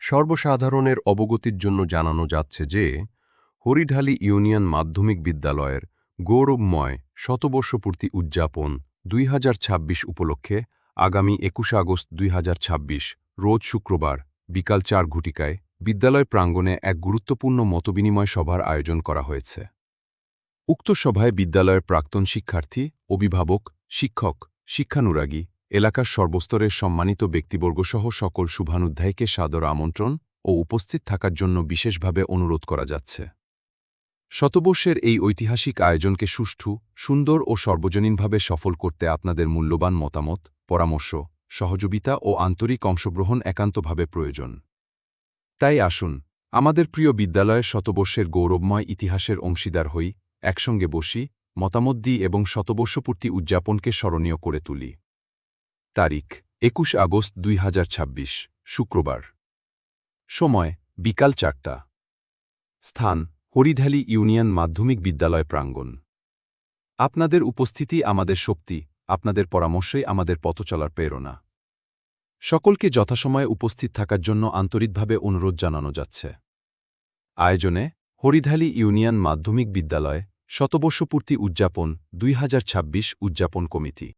সর্বসাধারণের অবগতির জন্য জানানো যাচ্ছে যে হরিঢালি ইউনিয়ন মাধ্যমিক বিদ্যালয়ের গৌরবময় শতবর্ষপূর্তি উদযাপন ২০২৬ উপলক্ষে আগামী ২১ আগস্ট ২০২৬ রোজ শুক্রবার বিকাল ৪ ঘটিকায় বিদ্যালয় প্রাঙ্গণে এক গুরুত্বপূর্ণ মতবিনিময় সভার আয়োজন করা হয়েছে। উক্ত সভায় বিদ্যালয়ের প্রাক্তন শিক্ষার্থী, অভিভাবক, শিক্ষক, শিক্ষানুরাগী, এলাকার সর্বস্তরের সম্মানিত ব্যক্তিবর্গসহ সকল শুভানুধ্যায়ীকে সাদর আমন্ত্রণ ও উপস্থিত থাকার জন্য বিশেষভাবে অনুরোধ করা যাচ্ছে। শতবর্ষের এই ঐতিহাসিক আয়োজনকে সুষ্ঠু, সুন্দর ও সর্বজনীনভাবে সফল করতে আপনাদের মূল্যবান মতামত, পরামর্শ, সহযোগিতা ও আন্তরিক অংশগ্রহণ একান্তভাবে প্রয়োজন। তাই আসুন, আমাদের প্রিয় বিদ্যালয়ের শতবর্ষের গৌরবময় ইতিহাসের অংশীদার হই, একসঙ্গে বসি, মতামত দিই এবং শতবর্ষপূর্তি উদযাপনকে স্মরণীয় করে তুলি। তারিখ ২১ আগস্ট ২০২৬ শুক্রবার। সময় বিকাল ৪টা। স্থান হরিঢালি ইউনিয়ন মাধ্যমিক বিদ্যালয় প্রাঙ্গণ। আপনাদের উপস্থিতি আমাদের শক্তি, আপনাদের পরামর্শই আমাদের পথচলার প্রেরণা। সকলকে যথাসময়ে উপস্থিত থাকার জন্য আন্তরিকভাবে অনুরোধ জানানো যাচ্ছে। আয়োজনে হরিঢালি ইউনিয়ন মাধ্যমিক বিদ্যালয় শতবর্ষপূর্তি উদযাপন ২০২৬ উদযাপন কমিটি।